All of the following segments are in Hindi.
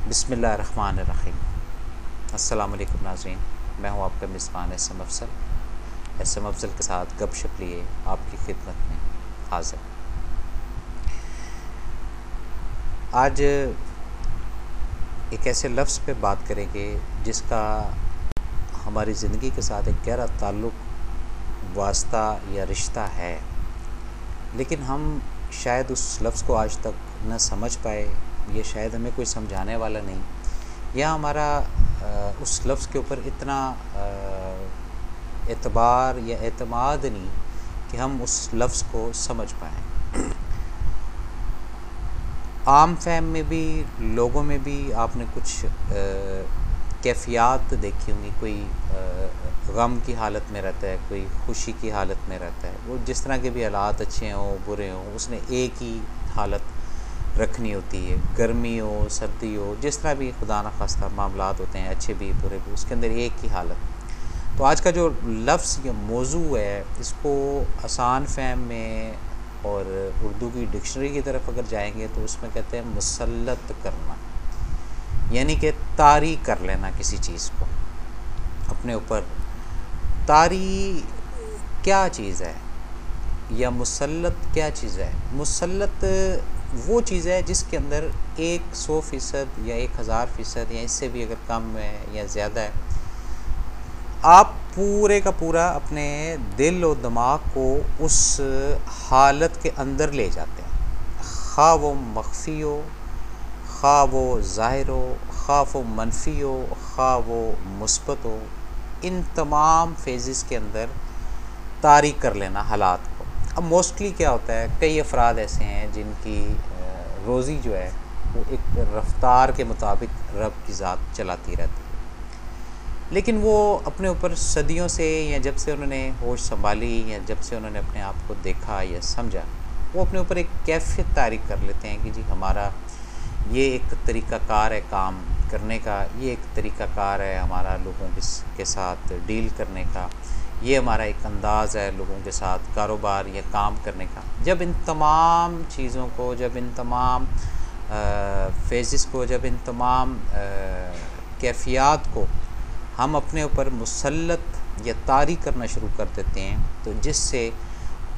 बिस्मिल्लाहिर्रहमानिर्रहीम। अस्सलाम वालेकुम नाज़रीन, मैं हूं आपका मेज़बान एस एम अफ़ज़ल के साथ गपशप लिए आपकी खिदमत में हाज़िर। आज एक ऐसे लफ्ज़ पे बात करेंगे जिसका हमारी ज़िंदगी के साथ एक गहरा ताल्लुक़, वास्ता या रिश्ता है, लेकिन हम शायद उस लफ्ज़ को आज तक न समझ पाए, या शायद हमें कोई समझाने वाला नहीं, या हमारा उस लफ्ज़ के ऊपर इतना एतबार या एतमाद नहीं कि हम उस लफ्ज़ को समझ पाएँ। आम फहम में भी, लोगों में भी आपने कुछ कैफ़ियत देखी होंगी। कोई गम की हालत में रहता है, कोई खुशी की हालत में रहता है। वो जिस तरह के भी हालात अच्छे हों बुरे हों, उसने एक ही हालत रखनी होती है। गर्मी हो, सर्दी हो, जिस तरह भी खुदा न खास्ता मामलात होते हैं, अच्छे भी बुरे भी, उसके अंदर एक ही हालत। तो आज का जो लफ्ज़ या मौजू है, इसको आसान फ़हम में और उर्दू की डिक्शनरी की तरफ अगर जाएंगे तो उसमें कहते हैं मुसल्लत करना, यानी कि तारी कर लेना किसी चीज़ को अपने ऊपर। तारी क्या चीज़ है या मुसल्लत क्या चीज़ है? मुसल्लत वो चीज़ है जिसके अंदर 100% या 1000% या इससे भी अगर कम है या ज़्यादा है, आप पूरे का पूरा अपने दिल और दिमाग को उस हालत के अंदर ले जाते हैं। ख़्वा वो मख्फ़ी हो, ख़्वा वो ज़ाहिर हो, ख़्वा वो मनफ़ी हो, ख़्वा वो मुस्बत हो, इन तमाम फेज़ेस के अंदर तारी कर लेना हालात को। अब मोस्टली क्या होता है, कई अफराद ऐसे हैं जिनकी रोज़ी जो है वो एक रफ्तार के मुताबिक रब की ज़ात चलाती रहती है, लेकिन वो अपने ऊपर सदियों से, या जब से उन्होंने होश संभाली, या जब से उन्होंने अपने आप को देखा या समझा, वो अपने ऊपर एक कैफ़ियत तारीक़ कर लेते हैं कि जी हमारा ये एक तरीक़ाकार है काम करने का, ये एक तरीक़ाकार है हमारा लोगों के साथ डील करने का, ये हमारा एक अंदाज़ है लोगों के साथ कारोबार या काम करने का। जब इन तमाम चीज़ों को, जब इन तमाम फेज़ेस को, जब इन तमाम कैफ़ियत को हम अपने ऊपर मुसल्लत या तारी करना शुरू कर देते हैं, तो जिससे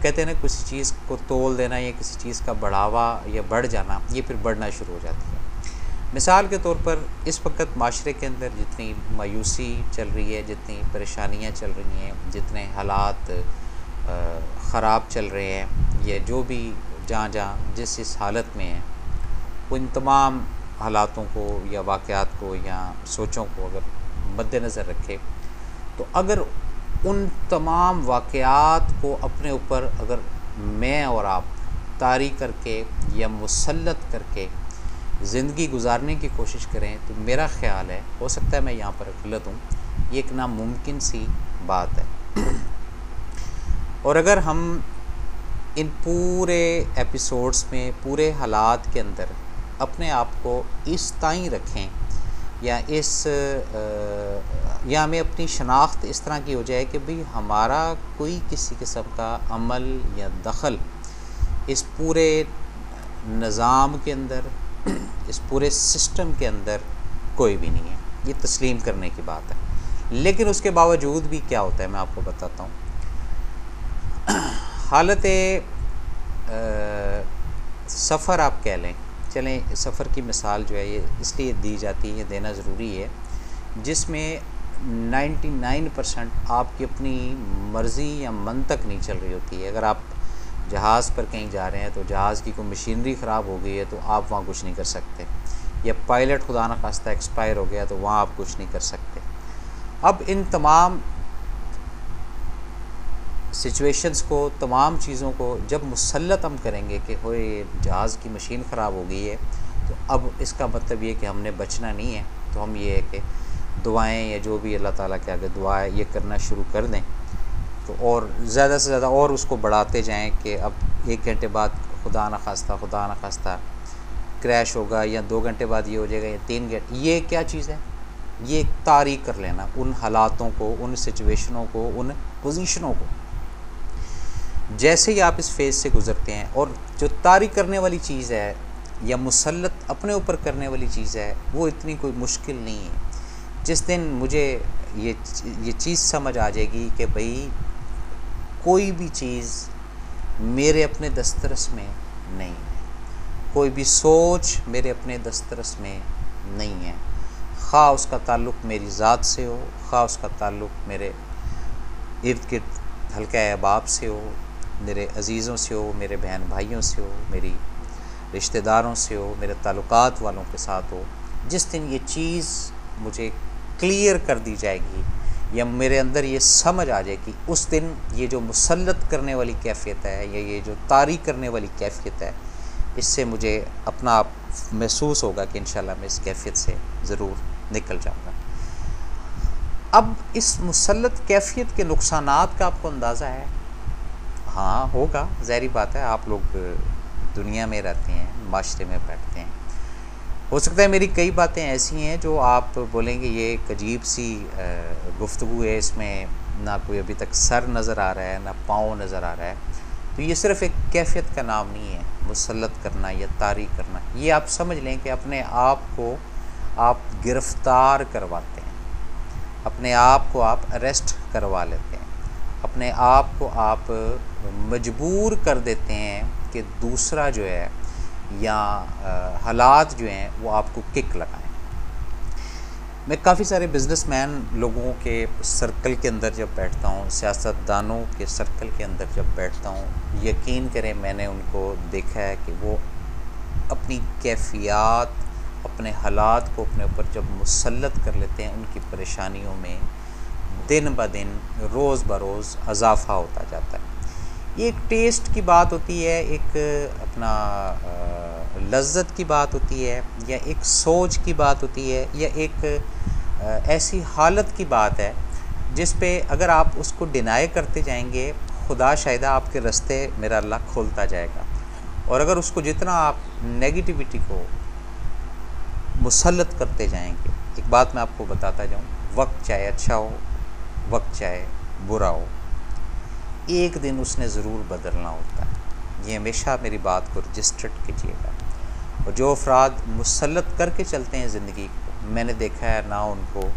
कहते हैं ना, किसी चीज़ को तोल देना या किसी चीज़ का बढ़ावा या बढ़ जाना, ये फिर बढ़ना शुरू हो जाती है। मिसाल के तौर पर इस वक्त माशरे के अंदर जितनी मायूसी चल रही है, जितनी परेशानियां चल रही हैं, जितने हालात ख़राब चल रहे हैं, या जो भी जहाँ जिस हालत में है, वो इन तमाम हालातों को या वाक़यात को या सोचों को अगर मद्देनज़र रखे, तो अगर उन तमाम वाक़यात को अपने ऊपर अगर मैं और आप तारी करके या मुसल्लत करके ज़िंदगी गुजारने की कोशिश करें, तो मेरा ख़्याल है, हो सकता है मैं यहाँ पर गलत हूँ, ये एक नामुमकिन सी बात है। और अगर हम इन पूरे एपिसोड्स में, पूरे हालात के अंदर अपने आप को इस ताईं रखें, या या हमें अपनी शनाख्त इस तरह की हो जाए कि भाई हमारा कोई किसी किस्म का अमल या दखल इस पूरे निज़ाम के अंदर, इस पूरे सिस्टम के अंदर कोई भी नहीं है, ये तस्लीम करने की बात है। लेकिन उसके बावजूद भी क्या होता है, मैं आपको बताता हूँ। हालत सफ़र आप कह लें, चलें, सफ़र की मिसाल जो है ये इसलिए दी जाती है, ये देना ज़रूरी है, जिसमें 99% आपकी अपनी मर्ज़ी या मन तक नहीं चल रही होती है। अगर आप जहाज़ पर कहीं जा रहे हैं, तो जहाज़ की कोई मशीनरी ख़राब हो गई है तो आप वहाँ कुछ नहीं कर सकते, या पायलट खुदा न खास्ता एक्सपायर हो गया तो वहाँ आप कुछ नहीं कर सकते। अब इन तमाम सिचुएशंस को, तमाम चीज़ों को जब मुसल्लत हम करेंगे कि होए जहाज़ की मशीन ख़राब हो गई है, तो अब इसका मतलब ये कि हमने बचना नहीं है, तो हम ये है कि दुआएं या जो भी अल्लाह ताला के आगे दुआ है ये करना शुरू कर दें, तो और ज़्यादा से ज़्यादा और उसको बढ़ाते जाएं कि अब 1 घंटे बाद खुदा न खास्ता क्रैश होगा, या 2 घंटे बाद ये हो जाएगा, या 3 घंटे। ये क्या चीज़ है? ये एक तारी कर लेना उन हालातों को, उन सिचुएशनों को, उन पोजीशनों को। जैसे ही आप इस फेज़ से गुज़रते हैं, और जो तारी करने वाली चीज़ है, या मुसल्लत अपने ऊपर करने वाली चीज़ है, वो इतनी कोई मुश्किल नहीं है। जिस दिन मुझे ये चीज़ समझ आ जाएगी कि भाई कोई भी चीज़ मेरे अपने दस्तरस में नहीं है, कोई भी सोच मेरे अपने दस्तरस में नहीं है, ख़्वा उसका ताल्लुक़ मेरी ज़ात से हो, ख़्वा उसका ताल्लुक़ मेरे इर्द गिर्द हल्का अहबाब से हो, मेरे अज़ीज़ों से हो, मेरे बहन भाइयों से हो, मेरी रिश्तेदारों से हो, मेरे ताल्लुकात वालों के साथ हो। जिस दिन ये चीज़ मुझे क्लियर कर दी जाएगी या मेरे अंदर ये समझ आ जाएगी, उस दिन ये जो मुसल्लत करने वाली कैफ़ियत है या ये जो तारी करने वाली कैफ़ियत है, इससे मुझे अपना आप महसूस होगा कि इंशाल्लाह मैं इस कैफ़ियत से ज़रूर निकल जाऊँगा। अब इस मुसल्लत कैफ़ियत के नुकसानात का आपको अंदाज़ा है? हाँ होगा, ज़ाहिर बात है, आप लोग दुनिया में रहते हैं, माशरे में बैठते हैं। हो सकता है मेरी कई बातें ऐसी हैं जो आप बोलेंगे ये एक अजीब सी गुफ्तगू है, इसमें ना कोई अभी तक सर नज़र आ रहा है ना पाँव नज़र आ रहा है। तो ये सिर्फ़ एक कैफ़ियत का नाम नहीं है, मुसल्लत करना या तारी करना। ये आप समझ लें कि अपने आप को आप गिरफ़्तार करवाते हैं, अपने आप को आप अरेस्ट करवा लेते हैं, अपने आप को आप मजबूर कर देते हैं कि दूसरा जो है या हालात जो हैं वो आपको किक लगाएं। मैं काफ़ी सारे बिज़नेसमैन लोगों के सर्कल के अंदर जब बैठता हूँ, सियासतदानों के सर्कल के अंदर जब बैठता हूँ, यकीन करें मैंने उनको देखा है कि वो अपनी कैफ़ियत, अपने हालात को अपने ऊपर जब मुसल्लत कर लेते हैं, उनकी परेशानियों में दिन ब दिन रोज़ ब रोज़ इजाफ़ा होता जाता है। ये एक टेस्ट की बात होती है, एक अपना लज़्ज़त की बात होती है, या एक सोच की बात होती है, या एक ऐसी हालत की बात है जिस पे अगर आप उसको डिनाई करते जाएंगे, खुदा शायदा आपके रास्ते मेरा अल्लाह खोलता जाएगा। और अगर उसको जितना आप नेगेटिविटी को मुसल्लत करते जाएंगे, एक बात मैं आपको बताता जाऊँ, वक्त चाहे अच्छा हो, वक्त चाहे बुरा हो, एक दिन उसने ज़रूर बदलना होता है। ये हमेशा मेरी बात को रजिस्टर्ड कीजिएगा। और जो अफराद मुसल्लत करके चलते हैं ज़िंदगी को, मैंने देखा है ना उनको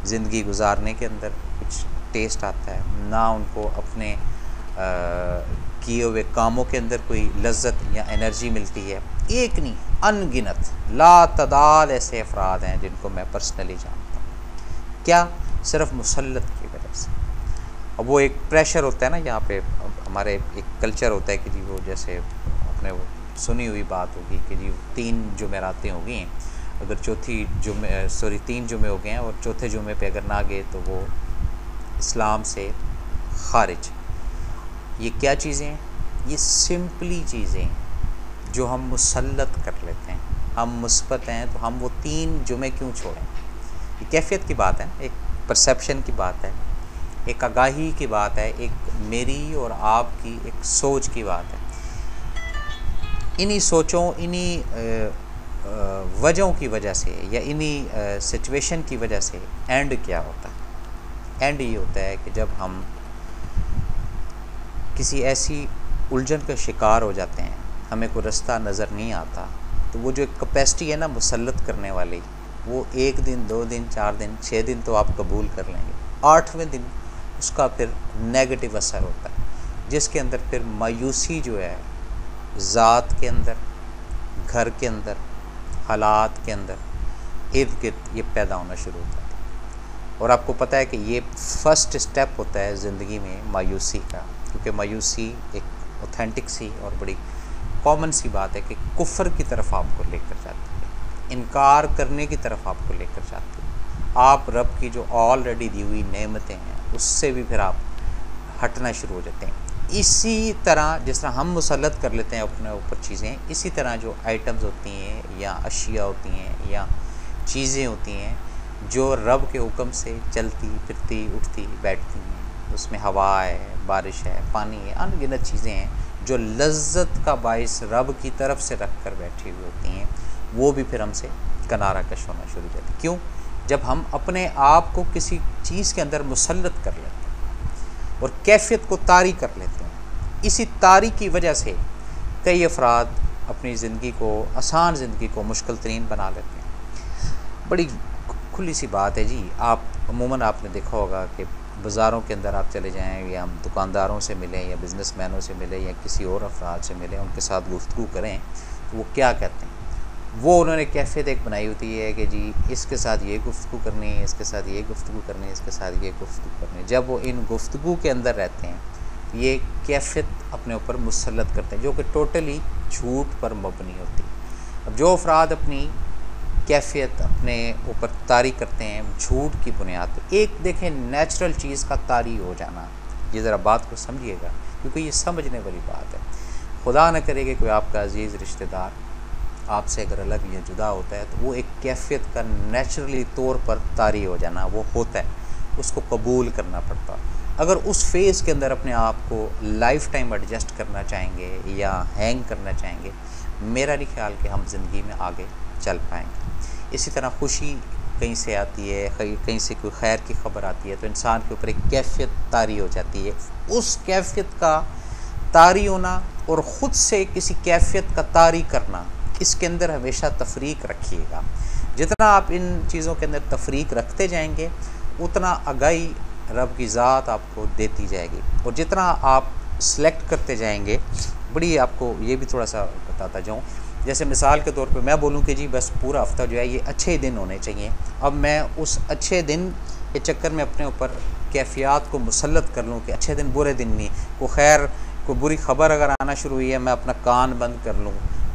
ज़िंदगी गुजारने के अंदर कुछ टेस्ट आता है, ना उनको अपने किए हुए कामों के अंदर कोई लज़्ज़त या एनर्जी मिलती है। एक नहीं, अनगिनत लातादाद ऐसे अफराद हैं जिनको मैं पर्सनली जानता हूँ। क्या? सिर्फ मुसल्लत की वजह से। अब वो एक प्रेशर होता है ना, यहाँ पे हमारे एक कल्चर होता है कि जी वो जैसे अपने वो सुनी हुई बात होगी कि जी 3 जुमेरातें हो गई हैं, अगर तीन जुमे हो गए हैं और चौथे जुमे पे अगर ना गए तो वो इस्लाम से खारिज। ये क्या चीज़ें हैं? ये सिंपली चीज़ें हैं जो हम मुसल्लत कर लेते हैं। हम मुस्बत हैं तो हम वो 3 जुमे क्यों छोड़ें? ये कैफियत की बात है, एक परसेप्शन की बात है, एक आगाही की बात है, एक मेरी और आपकी एक सोच की बात है। इन्हीं सोचों, इन्हीं वजहों की वजह से या इन्हीं सिचुएशन की वजह से एंड क्या होता है? एंड ये होता है कि जब हम किसी ऐसी उलझन का शिकार हो जाते हैं, हमें कोई रास्ता नज़र नहीं आता, तो वो जो एक कैपेसिटी है ना मुसल्लत करने वाली, वो 1 दिन, 2 दिन, 4 दिन, 6 दिन तो आप कबूल कर लेंगे, 8वें दिन उसका फिर नेगेटिव असर होता है, जिसके अंदर फिर मायूसी जो है ज़ात के अंदर, घर के अंदर, हालात के अंदर, इर्द गिर्द ये पैदा होना शुरू होता है। और आपको पता है कि ये फर्स्ट स्टेप होता है ज़िंदगी में मायूसी का, क्योंकि मायूसी एक ऑथेंटिक सी और बड़ी कॉमन सी बात है कि कुफ्र की तरफ आपको लेकर जाती है, इनकार करने की तरफ आपको लेकर जाती है। आप रब की जो ऑलरेडी दी हुई नेमतें हैं उससे भी फिर आप हटना शुरू हो जाते हैं। इसी तरह जिस तरह हम मुसल्लत कर लेते हैं अपने ऊपर चीज़ें, इसी तरह जो आइटम्स होती हैं या अशिया होती हैं या चीज़ें होती हैं जो रब के हुक्म से चलती फिरती उठती बैठती हैं, उसमें हवा है, बारिश है, पानी है, अनगिनत चीज़ें हैं जो लज्जत का बाइस रब की तरफ से रख कर बैठी हुई होती हैं, वो भी फिर हमसे किनारा कश होना शुरू हो जाती है। क्यों? जब हम अपने आप को किसी चीज़ के अंदर मुसल्लत कर लेते हैं और कैफियत को तारी कर लेते हैं। इसी तारी की वजह से कई अफराद अपनी ज़िंदगी को, आसान ज़िंदगी को मुश्किल तरीन बना लेते हैं। बड़ी खुली सी बात है जी। आप अमूमन आपने देखा होगा कि बाज़ारों के अंदर आप चले जाएं या दुकानदारों से मिलें या बिज़नेसमैनों से मिलें या किसी और अफराद से मिलें, उनके साथ गुफ्तगू करें तो वो क्या कहते हैं। वो उन्होंने कैफियत एक बनाई होती है कि जी इसके साथ ये गुफ्तगू करनी है, इसके साथ ये गुफ्तगू करनी है, इसके साथ ये गुफ्तगू करनी है। जब वो इन गुफ्तगू के अंदर रहते हैं ये कैफियत अपने ऊपर मुसल्लत करते हैं, जो कि टोटली झूठ पर मबनी होती है। अब जो अफराद अपनी कैफियत अपने ऊपर तारी करते हैं झूठ की बुनियाद पर, एक देखें नेचुरल चीज़ का तारी हो जाना, ये ज़रा बात को समझिएगा क्योंकि ये समझने वाली बात है। खुदा न करे कि कोई आपका अजीज़ रिश्तेदार आपसे अगर अलग या जुदा होता है तो वो एक कैफियत का नेचुरली तौर पर तारी हो जाना वो होता है, उसको कबूल करना पड़ता। अगर उस फेज़ के अंदर अपने आप को लाइफ टाइम एडजस्ट करना चाहेंगे या हैंग करना चाहेंगे, मेरा नहीं ख्याल कि हम ज़िंदगी में आगे चल पाएंगे। इसी तरह खुशी कहीं से आती है, कहीं से कोई खैर की खबर आती है तो इंसान के ऊपर एक कैफियत तारी हो जाती है। उस कैफियत का तारी होना और ख़ुद से किसी कैफियत का तारी करना, इसके अंदर हमेशा तफरीक रखिएगा। जितना आप इन चीज़ों के अंदर तफरीक रखते जाएंगे उतना आगाही रब की ज़ात आपको देती जाएगी। और जितना आप सेलेक्ट करते जाएंगे, बड़ी आपको ये भी थोड़ा सा बताता जाऊँ, जैसे मिसाल के तौर पे मैं बोलूँ कि जी बस पूरा हफ़्ता जो है ये अच्छे दिन होने चाहिए, अब मैं उस अच्छे दिन के चक्कर में अपने ऊपर कैफियत को मुसल्लत कर लूँ कि अच्छे दिन बुरे दिन नहीं, को खैर कोई बुरी ख़बर अगर आना शुरू हुई है मैं अपना कान बंद कर लूँ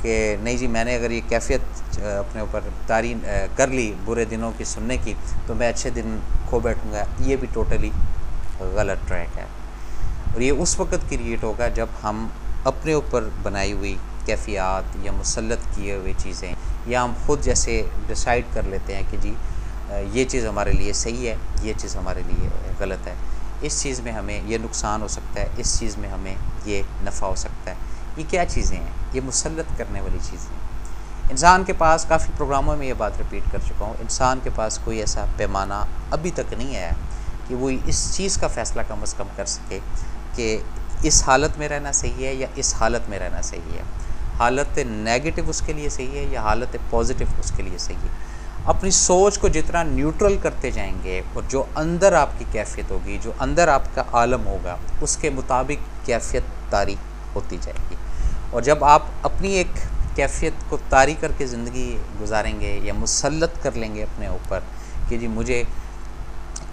कि नहीं जी मैंने अगर ये कैफियत अपने ऊपर तारी कर ली बुरे दिनों की सुनने की तो मैं अच्छे दिन खो बैठूँगा। ये भी टोटली गलत ट्रैक है और ये उस वक़्त क्रिएट होगा जब हम अपने ऊपर बनाई हुई कैफियत या मुसल्लत किए हुए चीज़ें या हम ख़ुद जैसे डिसाइड कर लेते हैं कि जी ये चीज़ हमारे लिए सही है, ये चीज़ हमारे लिए गलत है, इस चीज़ में हमें ये नुकसान हो सकता है, इस चीज़ में हमें ये नफ़ा हो सकता है। ये क्या चीज़ें हैं? ये मुसल्लत करने वाली चीज़ें हैं। इंसान के पास, काफ़ी प्रोग्रामों में ये बात रिपीट कर चुका हूँ, इंसान के पास कोई ऐसा पैमाना अभी तक नहीं आया कि वो इस चीज़ का फ़ैसला कम अज़ कम कर सके कि इस हालत में रहना सही है या इस हालत में रहना सही है, हालत नेगेटिव उसके लिए सही है या हालत पॉजिटिव उसके लिए सही है। अपनी सोच को जितना न्यूट्रल करते जाएंगे और जो अंदर आपकी कैफियत होगी, जो अंदर आपका आलम होगा, उसके मुताबिक कैफियत तारी होती जाएगी। और जब आप अपनी एक कैफियत को तारी करके ज़िंदगी गुजारेंगे या मुसल्लत कर लेंगे अपने ऊपर कि जी मुझे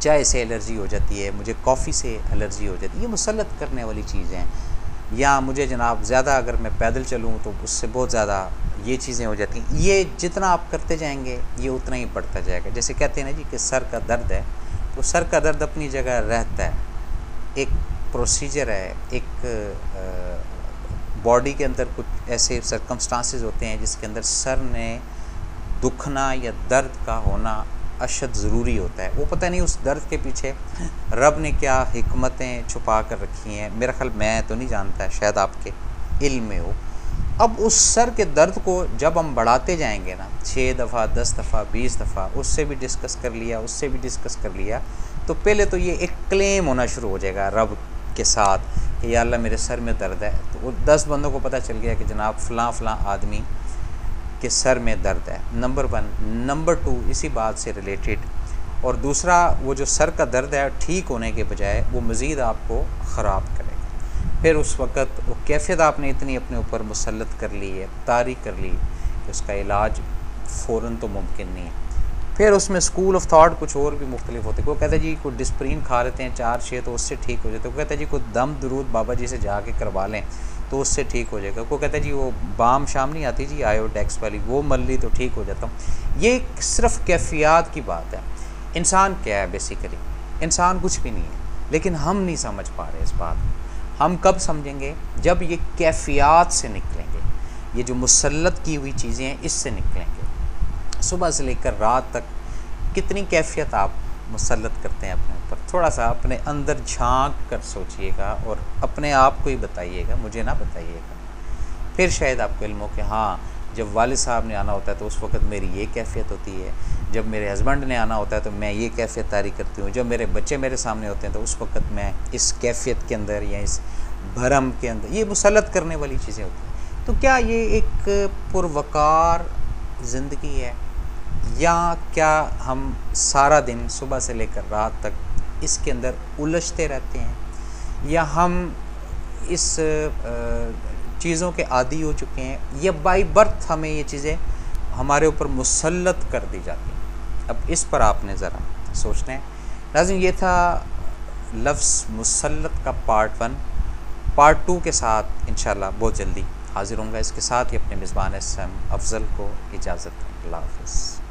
चाय से एलर्जी हो जाती है, मुझे कॉफ़ी से एलर्जी हो जाती है, ये मुसल्लत करने वाली चीज़ें हैं। या मुझे जनाब ज़्यादा अगर मैं पैदल चलूँ तो उससे बहुत ज़्यादा ये चीज़ें हो जाती हैं। ये जितना आप करते जाएंगे ये उतना ही बढ़ता जाएगा। जैसे कहते हैं ना जी कि सर का दर्द है तो सर का दर्द अपनी जगह रहता है, एक प्रोसीजर है, एक बॉडी के अंदर कुछ ऐसे सर्कमस्टांसेस होते हैं जिसके अंदर सर ने दुखना या दर्द का होना अशद ज़रूरी होता है। वो पता नहीं उस दर्द के पीछे रब ने क्या हिकमतें छुपा कर रखी हैं, मेरा ख्याल मैं तो नहीं जानता, शायद आपके इल्म में हो। अब उस सर के दर्द को जब हम बढ़ाते जाएंगे ना 6 दफ़ा 10 दफ़ा 20 दफ़ा, उससे भी डिस्कस कर लिया, उससे भी डिस्कस कर लिया, तो पहले तो ये एक क्लेम होना शुरू हो जाएगा रब के साथ कि या अल्लाह मेरे सर में दर्द है। तो वो 10 बंदों को पता चल गया कि जनाब फ़लाँ आदमी के सर में दर्द है, नंबर 1। नंबर 2 इसी बात से रिलेटेड, और दूसरा वो जो सर का दर्द है ठीक होने के बजाय वो मज़ीद आपको ख़राब करेगा। फिर उस वक़्त वो कैफियत आपने इतनी अपने ऊपर मुसल्लत कर ली है, तारी कर ली कि उसका इलाज फ़ौरन तो मुमकिन नहीं है। फिर उसमें स्कूल ऑफ थाट कुछ और भी मुख्तलिफ होते हैं। कोई कहता है जी कोई डिस्प्रीन खा लेते हैं 4-6 तो उससे ठीक हो जाता है। कोई कहता है जी कोई दम दुरूद बाबा जी से जाके करवा लें तो उससे ठीक हो जाएगा। कोई कहता है जी वो बाम शाम नहीं आती जी आयोडेक्स वाली, वो मल ली तो ठीक हो जाता हूँ। ये सिर्फ कैफियत की बात है। इंसान क्या है बेसिकली? इंसान कुछ भी नहीं है, लेकिन हम नहीं समझ पा रहे इस बात को। हम कब समझेंगे? जब ये कैफियत से निकलेंगे, ये जो मुसल्लत की हुई चीज़ें हैं इससे निकलेंगे। सुबह से लेकर रात तक कितनी कैफियत आप मुसल्लत करते हैं अपने ऊपर, थोड़ा सा अपने अंदर झांक कर सोचिएगा और अपने आप को ही बताइएगा, मुझे ना बताइएगा। फिर शायद आपको इल्म हो कि हाँ जब वालिद साहब ने आना होता है तो उस वक़्त मेरी ये कैफियत होती है, जब मेरे हस्बैंड ने आना होता है तो मैं ये कैफियत तारी करती हूँ, जब मेरे बच्चे मेरे सामने होते हैं तो उस वक़्त मैं इस कैफियत के अंदर या इस भरम के अंदर, ये मुसल्लत करने वाली चीज़ें होती हैं। तो क्या ये एक पुरवकार ज़िंदगी है, या क्या हम सारा दिन सुबह से लेकर रात तक इसके अंदर उलझते रहते हैं, या हम इस चीज़ों के आदी हो चुके हैं, या बाय बर्थ हमें ये चीज़ें हमारे ऊपर मुसल्लत कर दी जाती हैं। अब इस पर आपने ज़रा सोचना है। नाज़रीन, ये था लफ्ज़ मुसल्लत का पार्ट 1। पार्ट 2 के साथ इंशाल्लाह बहुत जल्दी हाज़िर होऊंगा। इसके साथ ही अपने मेज़बान SM अफ़ज़ल को इजाज़त। अल्लाह हाफ़िज़।